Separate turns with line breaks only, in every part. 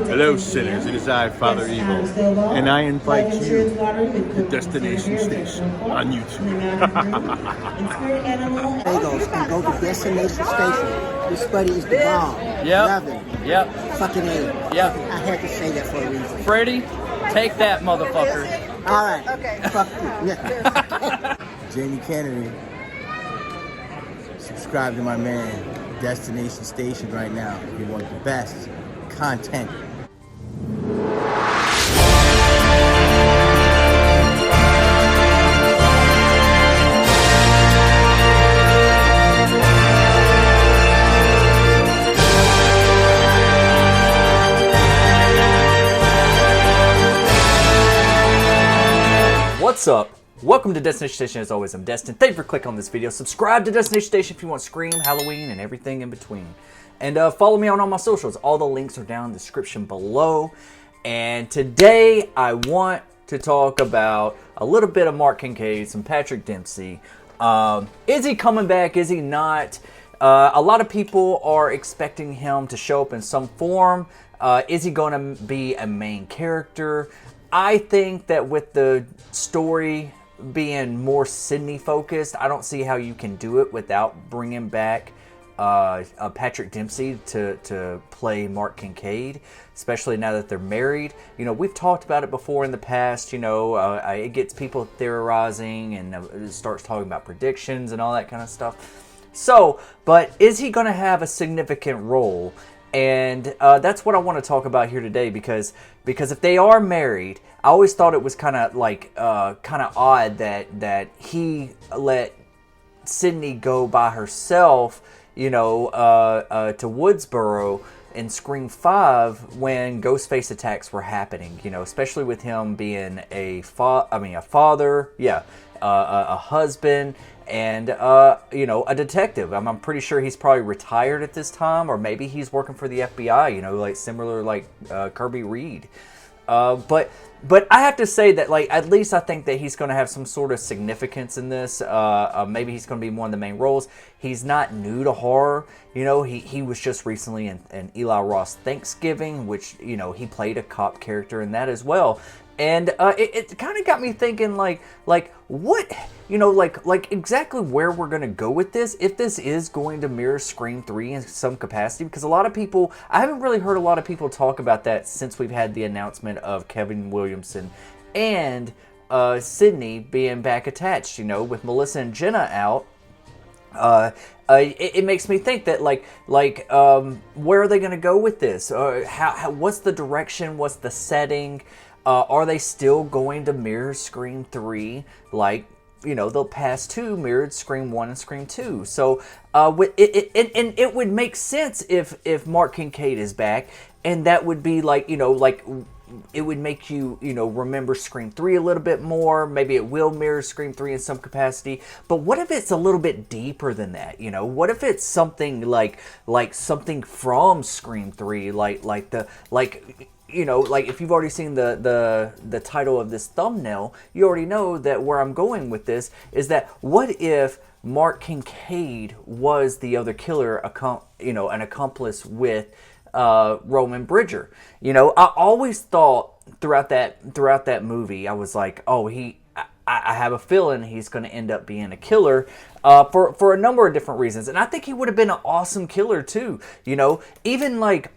Hello, sinners. It is I, Father Evil, and I invite you to Destination Station on YouTube.
Bagels and go to Destination Station. This buddy is the bomb.
Yep.
Love him.
Yep.
Fucking A.
Yep.
I had to say that for a reason.
Freddie, take that, motherfucker.
All right. Okay. Fuck you. Yeah. Jamie Kennedy. Subscribe to my man, Destination Station, right now if you want the best content.
What's up? Welcome to Destination Station. As always, I'm Destin. Thank you for clicking on this video. Subscribe to Destination Station if you want Scream, Halloween, and everything in between. And follow me on all my socials. All the links are down in the description below. And today, I want to talk about a little bit of Mark Kincaid, some Patrick Dempsey. Is he coming back? Is he not? A lot of people are expecting him to show up in some form. Is he going to be a main character? I think that with the story being more Sydney focused, I don't see how you can do it without bringing back Patrick Dempsey to play Mark Kincaid, especially now that they're married. You know, we've talked about it before in the past. You know, it gets people theorizing and it starts talking about predictions and all that kind of stuff. So, but is he going to have a significant role? And that's what I want to talk about here today, because if they are married, I always thought it was kind of like kind of odd that he let Sydney go by herself, you know, to Woodsboro in Scream 5 when Ghostface attacks were happening. You know, especially with him being a father, yeah, a husband. And, you know, a detective. I'm pretty sure he's probably retired at this time, or maybe he's working for the FBI, you know, like similar like Kirby Reed. But I have to say that, like, at least I think that he's going to have some sort of significance in this. Maybe he's going to be one of the main roles. He's not new to horror. You know, he was just recently in Eli Roth Thanksgiving, which, you know, he played a cop character in that as well. And it kind of got me thinking, like what, you know, like exactly where we're going to go with this, if this is going to mirror Scream 3 in some capacity, because a lot of people, I haven't really heard a lot of people talk about that since we've had the announcement of Kevin Williamson and Sydney being back attached, you know, with Melissa and Jenna out. It makes me think that where are they going to go with this? What's the direction? What's the setting? Are they still going to mirror Scream 3 like, you know, the past two mirrored Scream 1 and Scream 2? So it would make sense if Mark Kincaid is back, and that would be like, you know, like it would make you, you know, remember Scream 3 a little bit more. Maybe it will mirror Scream 3 in some capacity. But what if it's a little bit deeper than that? You know, what if it's something like something from Scream 3, you know, like if you've already seen the title of this thumbnail, you already know that where I'm going with this is that what if Mark Kincaid was the other killer, you know, an accomplice with Roman Bridger? You know, I always thought throughout that movie, I was like, oh, I have a feeling he's going to end up being a killer for a number of different reasons, and I think he would have been an awesome killer too. You know, even like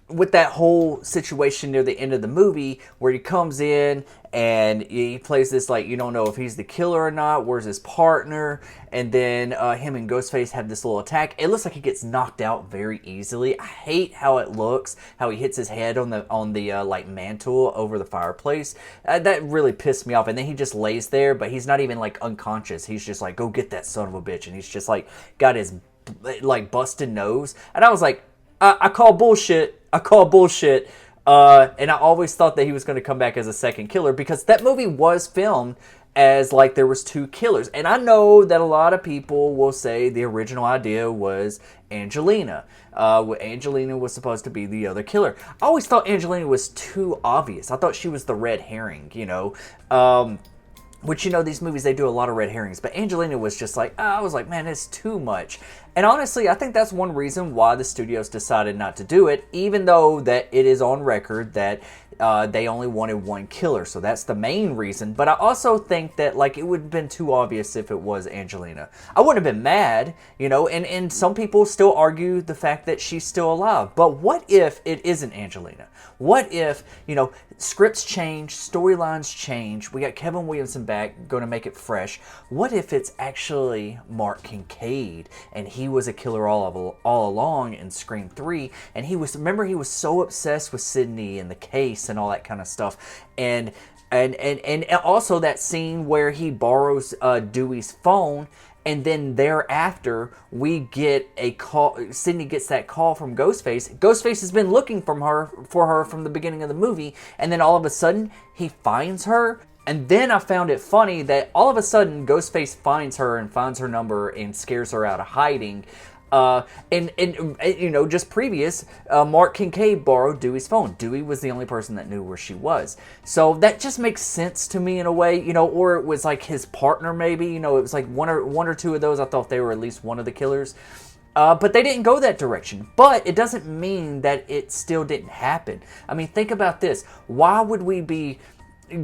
with that whole situation near the end of the movie where he comes in and he plays this, like, you don't know if he's the killer or not, where's his partner, and then him and Ghostface have this little attack. It looks like he gets knocked out very easily. I hate how it looks, how he hits his head on the like mantle over the fireplace. That really pissed me off. And then he just lays there, but he's not even like unconscious. He's just like, go get that son of a bitch, and he's just like got his like busted nose. And I was like, I call bullshit. And I always thought that he was going to come back as a second killer, because that movie was filmed as like there was two killers. And I know that a lot of people will say the original idea was Angelina. Angelina was supposed to be the other killer. I always thought Angelina was too obvious. I thought she was the red herring, you know. Which, you know, these movies, they do a lot of red herrings. But Angelina was just like, I was like, man, it's too much. And honestly, I think that's one reason why the studios decided not to do it, even though that it is on record that they only wanted one killer. So that's the main reason. But I also think that like it would have been too obvious if it was Angelina. I wouldn't have been mad, you know, and some people still argue the fact that she's still alive. But what if it isn't Angelina? What if, you know, scripts change, storylines change, we got Kevin Williamson back, going to make it fresh. What if it's actually Mark Kincaid, and he was a killer all along in Scream 3, and he was, remember, he was so obsessed with Sydney and the case and all that kind of stuff, and also that scene where he borrows Dewey's phone, and then thereafter, we get a call. Sydney gets that call from Ghostface. Ghostface has been looking for her from the beginning of the movie, and then all of a sudden, he finds her. And then I found it funny that all of a sudden, Ghostface finds her and finds her number and scares her out of hiding. And you know, just previous, Mark Kincaid borrowed Dewey's phone. Dewey was the only person that knew where she was. So that just makes sense to me in a way, you know, or it was like his partner maybe, you know, it was like one or two of those. I thought they were at least one of the killers. But they didn't go that direction. But it doesn't mean that it still didn't happen. I mean, think about this. Why would we be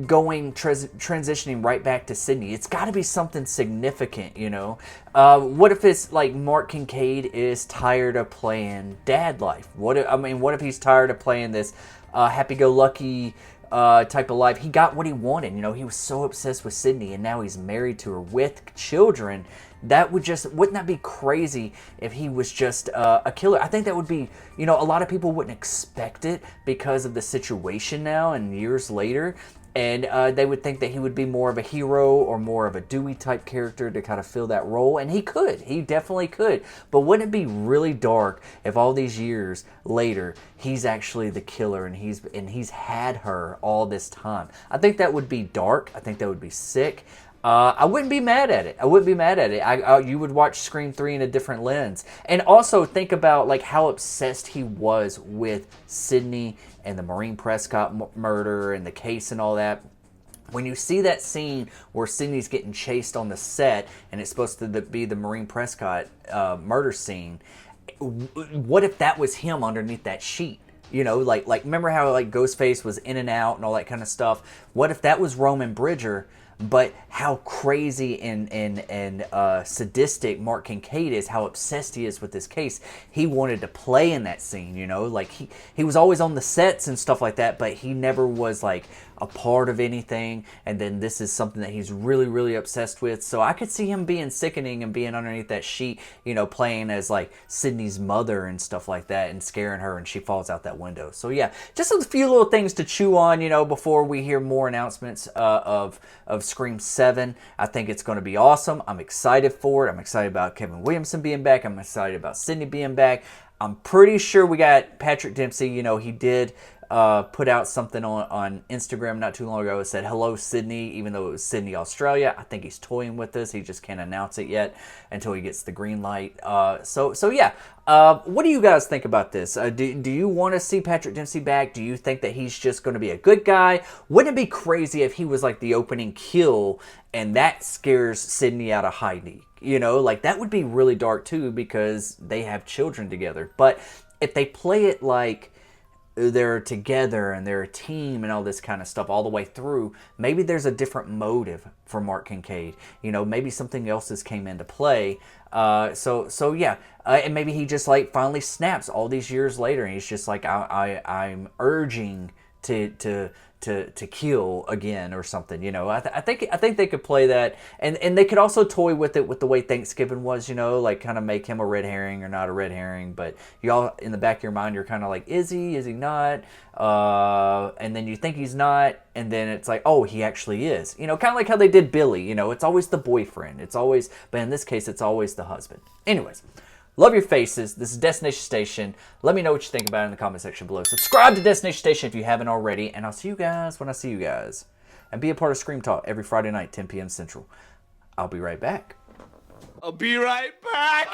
going transitioning right back to Sydney? It's got to be something significant, you know. What if it's like Mark Kincaid is tired of playing dad life? What if he's tired of playing this happy-go-lucky type of life? He got what he wanted, you know. He was so obsessed with Sydney, and now he's married to her with children. That would just, wouldn't that be crazy if he was just a killer? I think that would be, you know, a lot of people wouldn't expect it because of the situation now and years later. And they would think that he would be more of a hero or more of a Dewey type character to kind of fill that role. And he could. He definitely could. But wouldn't it be really dark if all these years later he's actually the killer and he's had her all this time? I think that would be dark. I think that would be sick. I wouldn't be mad at it. I wouldn't be mad at it. You would watch Scream 3 in a different lens. And also think about like how obsessed he was with Sydney and the Maureen Prescott murder and the case and all that. When you see that scene where Sydney's getting chased on the set and it's supposed to be the Maureen Prescott murder scene, what if that was him underneath that sheet? You know, like remember how like Ghostface was in and out and all that kind of stuff? What if that was Roman Bridger? But how crazy and sadistic Mark Kincaid is, how obsessed he is with this case. He wanted to play in that scene, you know, like he was always on the sets and stuff like that, but he never was like a part of anything. And then this is something that he's really, really obsessed with. So I could see him being sickening and being underneath that sheet, you know, playing as like Sydney's mother and stuff like that and scaring her and she falls out that window. So yeah, just a few little things to chew on, you know, before we hear more announcements of Scream 7. I think it's going to be awesome. I'm excited for it. I'm excited about Kevin Williamson being back. I'm excited about Sydney being back. I'm pretty sure we got Patrick Dempsey. You know, he did put out something on Instagram not too long ago. It said, "Hello, Sydney," even though it was Sydney, Australia. I think he's toying with this. He just can't announce it yet until he gets the green light. So yeah. What do you guys think about this? Do you want to see Patrick Dempsey back? Do you think that he's just going to be a good guy? Wouldn't it be crazy if he was like the opening kill and that scares Sydney out of hiding? You know, like that would be really dark too because they have children together. But if they play it like they're together and they're a team and all this kind of stuff all the way through, maybe there's a different motive for Mark Kincaid. You know, maybe something else has came into play. So yeah, and maybe he just like finally snaps all these years later and he's just like, I'm urging to kill again or something, you know. I think they could play that, and they could also toy with it with the way Thanksgiving was, you know, like kind of make him a red herring or not a red herring, but y'all in the back of your mind you're kind of like, is he not? And then you think he's not, and then it's like, oh, he actually is, you know, kind of like how they did Billy, you know. It's always the boyfriend, it's always, but in this case it's always the husband. Anyways, love your faces. This is Destination Station. Let me know what you think about it in the comment section below. Subscribe to Destination Station if you haven't already. And I'll see you guys when I see you guys. And be a part of Scream Talk every Friday night, 10 p.m. Central. I'll be right back.
I'll be right back.